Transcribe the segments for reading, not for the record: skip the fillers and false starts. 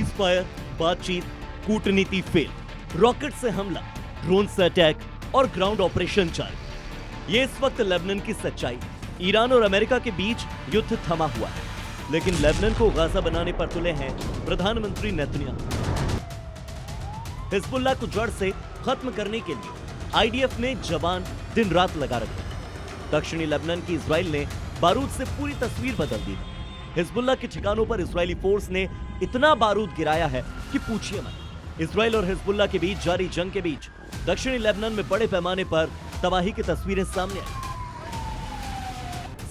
Cease fire, बातचीत, कूटनीति fail, rocket से हमला, ड्रोन से अटैक और ग्राउंड ऑपरेशन जारी। ये इस वक्त लेबनान की सच्चाई। ईरान और अमेरिका के बीच युद्ध थमा हुआ है, लेकिन लेबनान को गाजा बनाने पर तुले हैं प्रधानमंत्री नेतन्याहू। हिजबुल्लाह को जड़ से खत्म करने के लिए आईडीएफ ने जवान दिन रात लगा रखे। दक्षिणी लेबनान की इजराइल ने बारूद से पूरी तस्वीर बदल दी। हिजबुल्लाह के ठिकानों पर इजरायली फोर्स ने इतना बारूद गिराया है कि पूछिए मत। इजराइल और हिजबुल्लाह के बीच जारी जंग के बीच दक्षिणी लेबनान में बड़े पैमाने पर तबाही की तस्वीरें सामने आई।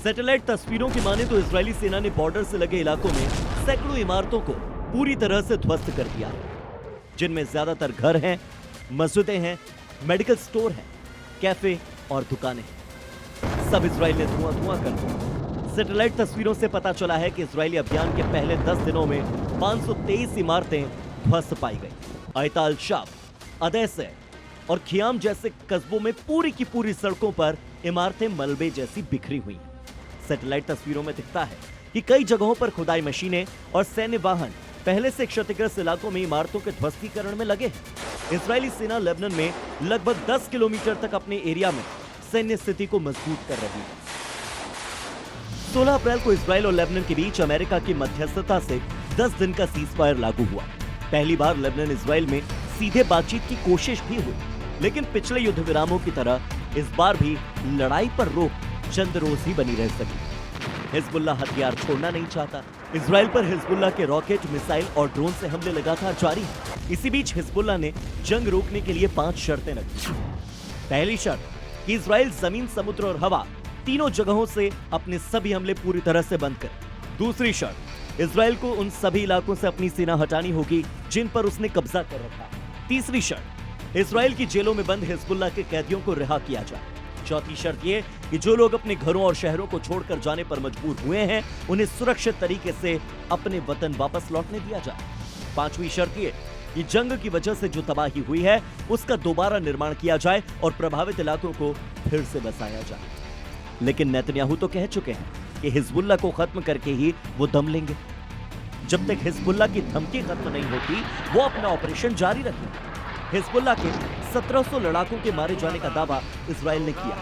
सैटेलाइट तस्वीरों की माने तो इजरायली सेना ने बॉर्डर से लगे इलाकों में सैकड़ों इमारतों को पूरी तरह से ध्वस्त कर दिया, जिनमें ज्यादातर घर हैं, मस्जिदें हैं, मेडिकल स्टोर हैं, कैफे और दुकानें हैं। सब इजराइल ने धुआं कर दिया। सैटेलाइट तस्वीरों से पता चला है कि इजरायली अभियान के पहले 10 दिनों में 523 इमारतें ध्वस्त पाई गई। अयताल शाब, अदैसे और खियाम जैसे कस्बों में पूरी की पूरी सड़कों पर इमारतें मलबे जैसी बिखरी हुई हैं। सैटेलाइट तस्वीरों में दिखता है कि कई जगहों पर खुदाई मशीनें और सैन्य वाहन पहले से क्षतिग्रस्त इलाकों में इमारतों के ध्वस्तीकरण में लगे हैं। इजरायली सेना लेबनान में लगभग 10 किलोमीटर तक अपने एरिया में सैन्य स्थिति को मजबूत कर रही है। 16 अप्रैल को इजरायल और लेबनान के बीच अमेरिका की मध्यस्थता से 10 दिन का सीज फायर लागू हुआ। पहली बार लेबनान इजरायल में सीधे बातचीत की कोशिश भी हुई, लेकिन पिछले युद्ध विरामों की तरह इस बार भी लड़ाई पर रोक चंद रोज ही बनी रह सकी। हिजबुल्लाह हथियार छोड़ना नहीं चाहता। इजराइल पर हिजबुल्लाह के रॉकेट, मिसाइल और ड्रोन से हमले लगातार जारी हैं। इसी बीच हिजबुल्लाह ने जंग रोकने के लिए 5 शर्तें रखी। पहली शर्त कि इजराइल जमीन, समुद्र और हवा तीनों जगहों से अपने सभी हमले पूरी तरह से बंद करे। दूसरी शर्त, इजराइल को उन सभी इलाकों से अपनी सेना हटानी होगी जिन पर उसने कब्जा कर रखा। तीसरी शर्त, इजराइल की जेलों में बंद हिजबुल्लाह के कैदियों को रिहा किया जाए। चौथी शर्त ये कि जो लोग अपने घरों और शहरों को छोड़कर जाने पर मजबूर हुए हैं, उन्हें सुरक्षित तरीके से अपने वतन वापस लौटने दिया जाए। पांचवी शर्त ये कि जंग की वजह से जो तबाही हुई है उसका दोबारा निर्माण किया जाए और प्रभावित इलाकों को फिर से बसाया जाए। लेकिन नेतन्याहू तो कह चुके हैं कि हिजबुल्लाह को खत्म करके ही वो दम लेंगे। जब तक हिजबुल्लाह की धमकी खत्म नहीं होती, वो अपना ऑपरेशन जारी रखेंगे। हिजबुल्लाह के 1700 लड़ाकों के मारे जाने का दावा इजराइल ने किया।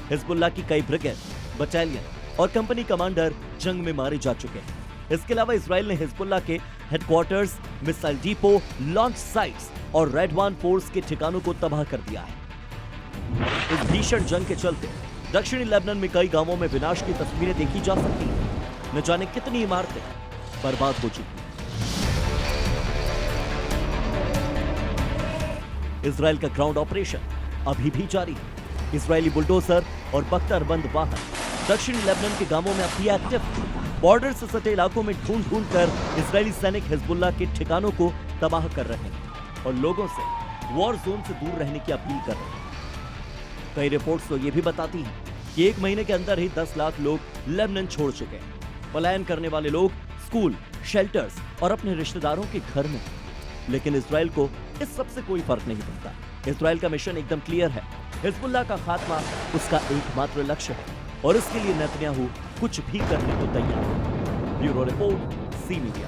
हिजबुल्लाह की कई ब्रिगेड, बटालियन और कंपनी कमांडर जंग में मारे जा चुके हैं। इसके अलावा इजराइल ने हिजबुल्लाह के headquarters, missile depot, launch sites और रेडवान फोर्स के ठिकानों को तबाह कर दिया है। इस भीषण जंग के चलते दक्षिणी लेबनान में कई गांवों में विनाश की तस्वीरें देखी जा सकती हैं। न जाने कितनी इमारतें बर्बाद हो चुकी हैं। इजराइल का ग्राउंड ऑपरेशन अभी भी जारी है। इजरायली बुलडोजर और बख्तरबंद वाहन दक्षिणी लेबनान के गांवों में अब भी एक्टिव हैं। बॉर्डर से सटे इलाकों में ढूंढ कर इजरायली सैनिक हिजबुल्लाह के ठिकानों को तबाह कर रहे हैं और लोगों से वॉर जोन से दूर रहने की अपील कर रहे हैं। कई रिपोर्ट्स तो ये भी बताती हैं कि 1 महीने के अंदर ही 10 लाख लोग लेबनान छोड़ चुके हैं। पलायन करने वाले लोग स्कूल, शेल्टर्स और अपने रिश्तेदारों के घर में। लेकिन इजराइल को इस सब से कोई फर्क नहीं पड़ता। इजराइल का मिशन एकदम क्लियर है। हिजबुल्लाह का खात्मा उसका एकमात्र लक्ष्य है और इसके लिए नेतन्याहू कुछ भी करने को तैयार है। Bureau report, C media.